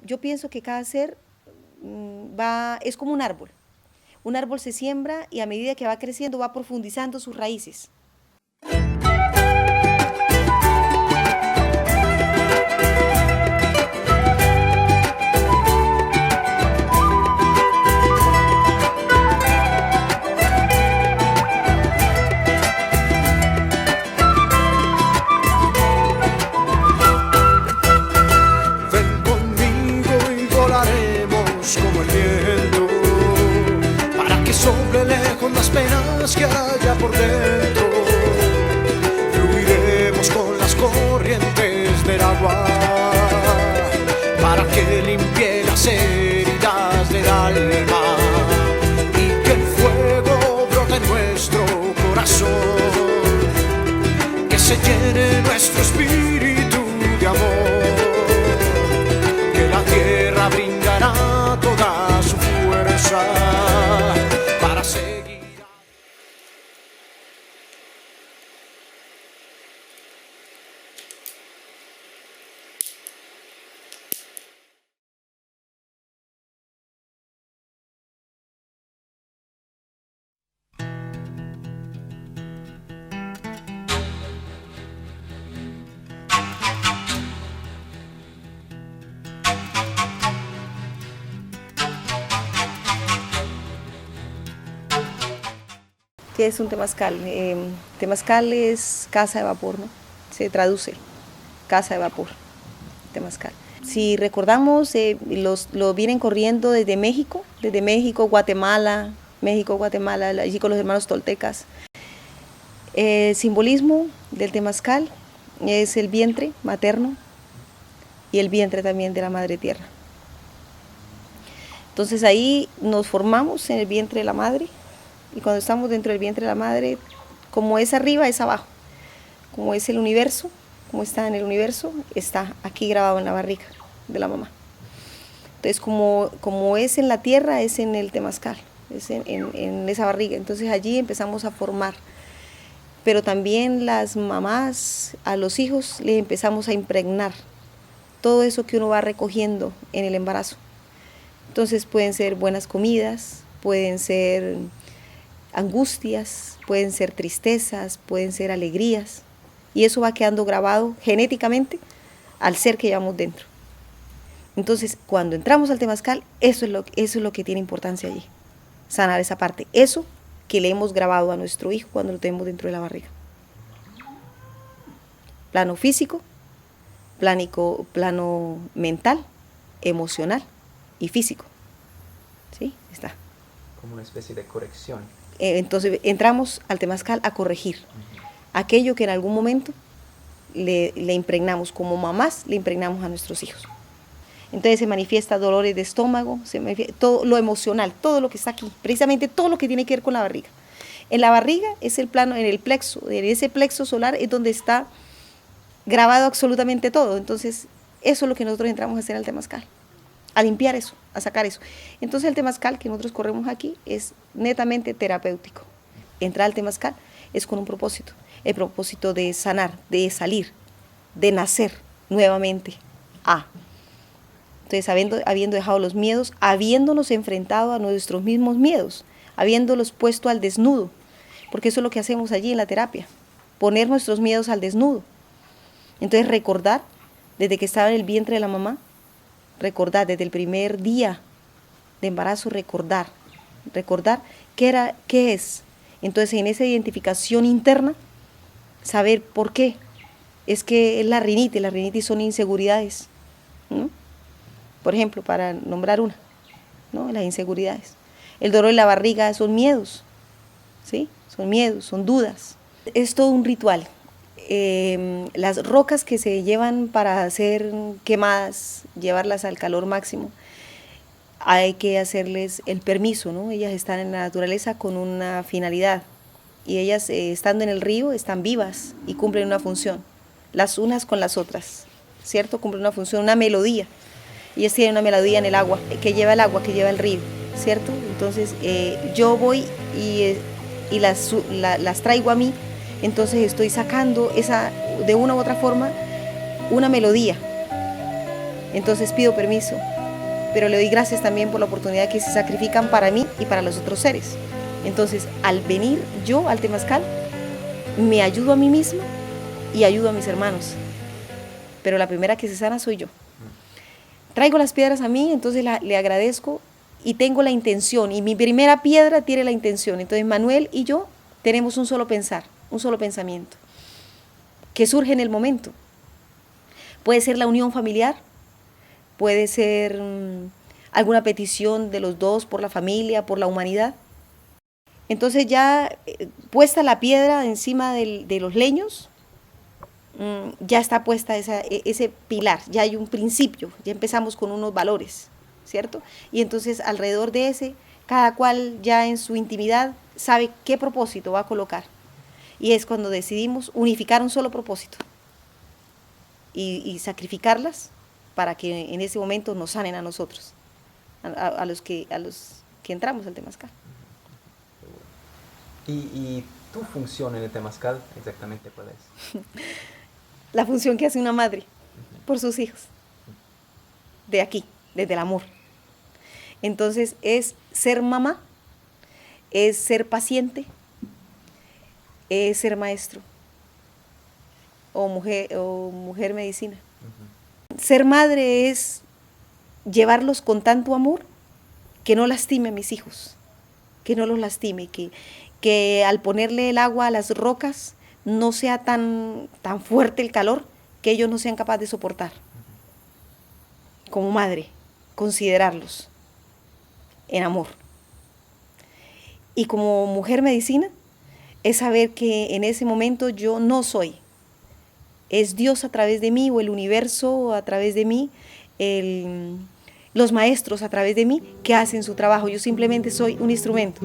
yo pienso que cada ser es como un árbol. Un árbol se siembra y a medida que va creciendo va profundizando sus raíces. Con las penas que haya por dentro, fluiremos con las corrientes del agua para que limpie las heridas del alma y que el fuego brote en nuestro corazón, que se llene nuestro espíritu de amor, que la tierra brindará toda su fuerza para seguir. ¿Qué es un temazcal? Temazcal es casa de vapor, ¿no? Se traduce, casa de vapor, temazcal. Si recordamos, lo vienen corriendo desde México, Guatemala, allí con los hermanos toltecas. El simbolismo del temazcal es el vientre materno y el vientre también de la madre tierra. Entonces ahí nos formamos en el vientre de la madre. Y cuando estamos dentro del vientre de la madre, como es arriba, es abajo. Como es el universo, como está en el universo, está aquí grabado en la barriga de la mamá. Entonces, como es en la tierra, es en el temazcal, es en esa barriga. Entonces allí empezamos a formar. Pero también las mamás, a los hijos, les empezamos a impregnar todo eso que uno va recogiendo en el embarazo. Entonces pueden ser buenas comidas, pueden ser angustias, pueden ser tristezas, pueden ser alegrías, y eso va quedando grabado genéticamente al ser que llevamos dentro. Entonces, cuando entramos al temazcal, eso es lo que tiene importancia allí, sanar esa parte, eso que le hemos grabado a nuestro hijo cuando lo tenemos dentro de la barriga. Plano físico, plano mental, emocional y físico. ¿Sí? Está. Como una especie de corrección. Entonces entramos al temazcal a corregir aquello que en algún momento le impregnamos, como mamás le impregnamos a nuestros hijos. Entonces se manifiesta dolores de estómago, todo lo emocional, todo lo que está aquí, precisamente todo lo que tiene que ver con la barriga. En la barriga es el plano, en el plexo, en ese plexo solar es donde está grabado absolutamente todo. Entonces eso es lo que nosotros entramos a hacer al temazcal, a limpiar eso, a sacar eso. Entonces el temazcal que nosotros corremos aquí es netamente terapéutico. Entrar al temazcal es con un propósito, el propósito de sanar, de salir, de nacer nuevamente. Entonces habiendo dejado los miedos, habiéndonos enfrentado a nuestros mismos miedos, habiéndolos puesto al desnudo, porque eso es lo que hacemos allí en la terapia, poner nuestros miedos al desnudo. Entonces recordar, desde que estaba en el vientre de la mamá, recordar desde el primer día de embarazo, recordar qué es. Entonces en esa identificación interna, saber por qué. Es que es la rinitis son inseguridades, ¿no? Por ejemplo, para nombrar una, ¿no? Las inseguridades. El dolor de la barriga son miedos, ¿sí? Son miedos, son dudas. Es todo un ritual. Las rocas que se llevan para ser quemadas, llevarlas al calor máximo, hay que hacerles el permiso, ¿no? Ellas están en la naturaleza con una finalidad y ellas estando en el río están vivas y cumplen una función, las unas con las otras, ¿cierto? Cumplen una función, una melodía. Ellas tienen una melodía en el agua, que lleva el río, ¿cierto? Entonces yo voy y las traigo a mí. Entonces estoy sacando de una u otra forma una melodía Entonces pido permiso, pero le doy gracias también por la oportunidad que se sacrifican para mí y para los otros seres. Entonces, al venir yo al temazcal, me ayudo a mí misma y ayudo a mis hermanos. Pero la primera que se sana soy yo. Traigo las piedras a mí, entonces le agradezco y tengo la intención. Y mi primera piedra tiene la intención. Entonces, Manuel y yo tenemos un solo pensar, un solo pensamiento, que surge en el momento. Puede ser la unión familiar, puede ser alguna petición de los dos por la familia, por la humanidad. Entonces ya puesta la piedra encima de los leños, ya está puesta ese pilar, ya hay un principio, ya empezamos con unos valores, ¿cierto? Y entonces alrededor de ese, cada cual ya en su intimidad sabe qué propósito va a colocar. Y es cuando decidimos unificar un solo propósito y sacrificarlas para que en ese momento nos sanen a nosotros, a los que entramos al temazcal. ¿Y tu función en el temazcal exactamente cuál es? La función que hace una madre por sus hijos, de aquí, desde el amor. Entonces es ser mamá, es ser paciente, es ser maestro o mujer medicina. Ser madre es llevarlos con tanto amor que no lastime a mis hijos, que no los lastime, que al ponerle el agua a las rocas no sea tan fuerte el calor que ellos no sean capaces de soportar. Como madre, considerarlos en amor. Y como mujer medicina, es saber que en ese momento yo no soy. Es Dios a través de mí, o el universo a través de mí, los maestros a través de mí, que hacen su trabajo. Yo simplemente soy un instrumento.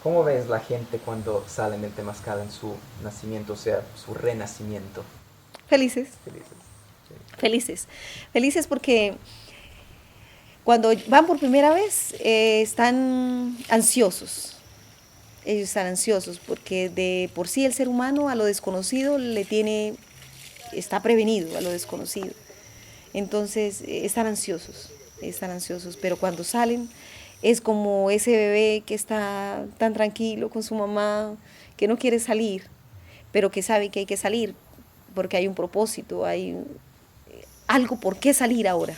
¿Cómo ves la gente cuando salen del temazcal en su nacimiento, o sea, su renacimiento? Felices. Felices. Sí. Felices porque cuando van por primera vez están ansiosos. Ellos están ansiosos porque de por sí el ser humano a lo desconocido está prevenido a lo desconocido. Entonces están ansiosos, pero cuando salen es como ese bebé que está tan tranquilo con su mamá, que no quiere salir, pero que sabe que hay que salir porque hay un propósito, hay algo por qué salir ahora.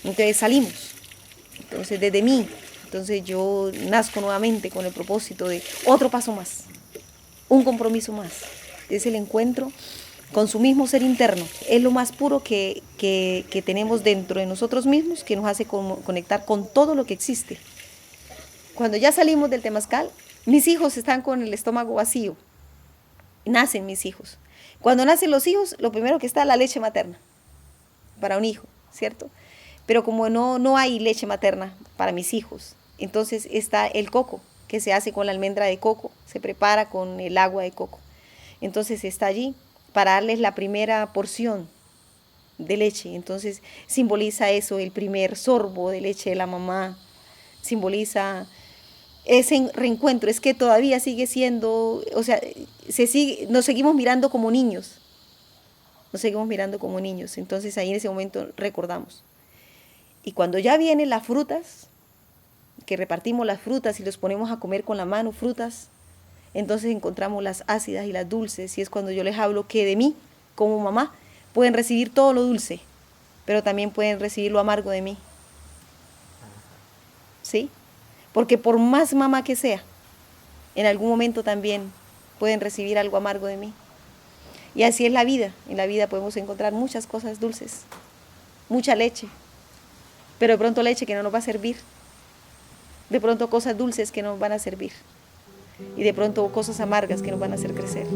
Entonces salimos, entonces desde mí, entonces yo nazco nuevamente con el propósito de otro paso más, un compromiso más. Es el encuentro con su mismo ser interno, es lo más puro que tenemos dentro de nosotros mismos, que nos hace conectar con todo lo que existe. Cuando ya salimos del temazcal, mis hijos están con el estómago vacío, nacen mis hijos. Cuando nacen los hijos, lo primero que está es la leche materna para un hijo, ¿cierto? Pero como no hay leche materna para mis hijos, entonces está el coco, que se hace con la almendra de coco, se prepara con el agua de coco. Entonces está allí para darles la primera porción de leche. Entonces simboliza eso, el primer sorbo de leche de la mamá, simboliza ese reencuentro. Es que todavía sigue siendo, o sea, nos seguimos mirando como niños, entonces ahí en ese momento recordamos. Y cuando ya vienen las frutas, que repartimos las frutas y los ponemos a comer con la mano, frutas, entonces encontramos las ácidas y las dulces, y es cuando yo les hablo que de mí, como mamá, pueden recibir todo lo dulce, pero también pueden recibir lo amargo de mí. ¿Sí? Porque por más mamá que sea, en algún momento también pueden recibir algo amargo de mí. Y así es la vida. En la vida podemos encontrar muchas cosas dulces, mucha leche, pero de pronto leche que no nos va a servir, de pronto cosas dulces que nos van a servir, y de pronto cosas amargas que nos van a hacer crecer.